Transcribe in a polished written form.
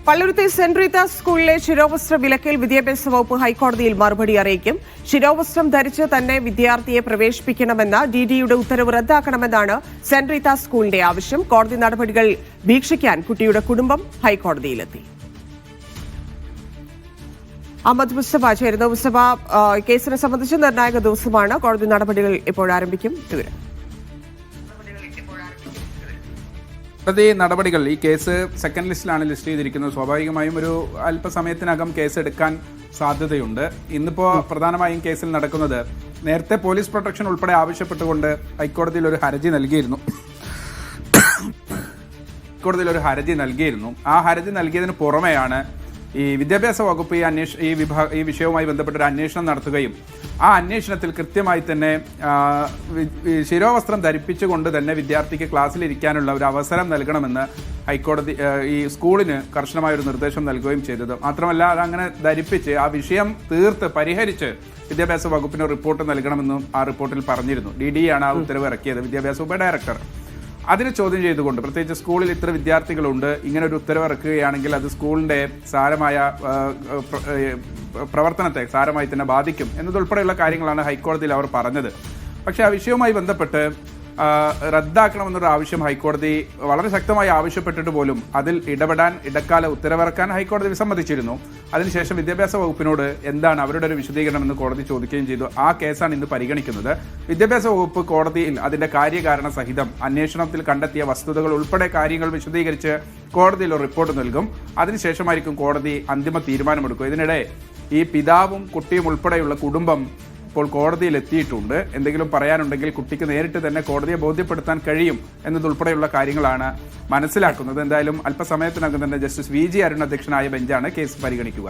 Palluruthy saint Rita's സ്കൂളിലെ ശിരോവസ്ത്ര വിലക്കിൽ വിദ്യാഭ്യാസ വകുപ്പ് ഹൈക്കോടതിയിൽ മറുപടി അറിയിക്കും. ശിരോവസ്ത്രം ധരിച്ച് തന്നെ വിദ്യാർത്ഥിയെ പ്രവേശിപ്പിക്കണമെന്ന ഡിഡിയുടെ ഉത്തരവ് റദ്ദാക്കണമെന്നാണ് സെന്റ് റീത്താസ് സ്കൂളിന്റെ ആവശ്യം. കോടതി നടപടികൾ വീക്ഷിക്കാൻ കുട്ടിയുടെ കുടുംബം ഹൈക്കോടതിയിലെത്തി. അഹമ്മദ് മുസ്തഫ ചേരുന്നു. മുസ്തഫ, കേസിനെ സംബന്ധിച്ച് നിർണായക ദിവസമാണ്. കോടതി നടപടികൾ എപ്പോഴാരംഭിക്കും? വിവരം. പ്രതി നടപടികൾ ഈ കേസ് സെക്കൻഡ് ലിസ്റ്റിലാണ് ലിസ്റ്റ് ചെയ്തിരിക്കുന്നത്. സ്വാഭാവികമായും ഒരു അല്പസമയത്തിനകം കേസ് എടുക്കാൻ സാധ്യതയുണ്ട്. ഇന്നിപ്പോ പ്രധാനമായും കേസിൽ നടക്കുന്നത് നേരത്തെ പോലീസ് പ്രൊട്ടക്ഷൻ ഉൾപ്പെടെ ആവശ്യപ്പെട്ടുകൊണ്ട് ഹൈക്കോടതിയിൽ ഒരു ഹർജി നൽകിയിരുന്നു. ആ ഹർജി നൽകിയതിന് പുറമെയാണ് ഈ വിദ്യാഭ്യാസ വകുപ്പ് ഈ വിഷയവുമായി ബന്ധപ്പെട്ടൊരു അന്വേഷണം നടത്തുകയും ആ അന്വേഷണത്തിൽ കൃത്യമായി തന്നെ ശിരോവസ്ത്രം ധരിപ്പിച്ചുകൊണ്ട് തന്നെ വിദ്യാർത്ഥിക്ക് ക്ലാസ്സിലിരിക്കാനുള്ള ഒരു അവസരം നൽകണമെന്ന് ഹൈക്കോടതി ഈ സ്കൂളിന് കർശനമായ ഒരു നിർദ്ദേശം നൽകുകയും ചെയ്തത്. മാത്രമല്ല അതങ്ങനെ ധരിപ്പിച്ച് ആ വിഷയം തീർത്ത് പരിഹരിച്ച് വിദ്യാഭ്യാസ വകുപ്പിന് റിപ്പോർട്ട് നൽകണമെന്നും ആ റിപ്പോർട്ടിൽ പറഞ്ഞിരുന്നു. DDE ആണ് ആ ഉത്തരവ് ഇറക്കിയത്, വിദ്യാഭ്യാസ ഉപഡയറക്ടർ. അതിന് ചോദ്യം ചെയ്തുകൊണ്ട്, പ്രത്യേകിച്ച് സ്കൂളിൽ ഇത്ര വിദ്യാർത്ഥികളുണ്ട്, ഇങ്ങനെ ഒരു ഉത്തരവ് ഇറക്കുകയാണെങ്കിൽ അത് സ്കൂളിന്റെ സാരമായ പ്രവർത്തനത്തെ സാരമായി തന്നെ ബാധിക്കും എന്നതുൾപ്പെടെയുള്ള കാര്യങ്ങളാണ് ഹൈക്കോടതിയിൽ അവർ പറഞ്ഞത്. പക്ഷേ ആ വിഷയവുമായി ബന്ധപ്പെട്ട് റദ്ദാക്കണമെന്നൊരു ആവശ്യം ഹൈക്കോടതി വളരെ ശക്തമായി ആവശ്യപ്പെട്ടിട്ട് പോലും അതിൽ ഇടപെടാൻ ഇടക്കാല ഉത്തരവിറക്കാൻ ഹൈക്കോടതി വിസമ്മതിച്ചിരുന്നു. അതിനുശേഷം വിദ്യാഭ്യാസ വകുപ്പിനോട് എന്താണ് അവരുടെ ഒരു വിശദീകരണം എന്ന് കോടതി ചോദിക്കുകയും ചെയ്തു. ആ കേസാണ് ഇന്ന് പരിഗണിക്കുന്നത്. വിദ്യാഭ്യാസ വകുപ്പ് കോടതിയിൽ അതിന്റെ കാര്യകാരണ സഹിതം അന്വേഷണത്തിൽ കണ്ടെത്തിയ വസ്തുതകൾ ഉൾപ്പെടെ കാര്യങ്ങൾ വിശദീകരിച്ച് കോടതിയിൽ ഒരു റിപ്പോർട്ട് നൽകും. അതിനുശേഷമായിരിക്കും കോടതി അന്തിമ തീരുമാനമെടുക്കുക. ഇതിനിടെ ഈ പിതാവും കുട്ടിയും ഉൾപ്പെടെയുള്ള കുടുംബം ഇപ്പോൾ കോടതിയിൽ എത്തിയിട്ടുണ്ട്. എന്തെങ്കിലും പറയാനുണ്ടെങ്കിൽ കുട്ടിക്ക് നേരിട്ട് തന്നെ കോടതിയെ ബോധ്യപ്പെടുത്താൻ കഴിയും എന്നതുൾപ്പെടെയുള്ള കാര്യങ്ങളാണ് മനസ്സിലാക്കുന്നത്. എന്തായാലും അല്പസമയത്തിനകം തന്നെ ജസ്റ്റിസ് VG അരുൺ അധ്യക്ഷനായ ബെഞ്ചാണ് കേസ് പരിഗണിക്കുക.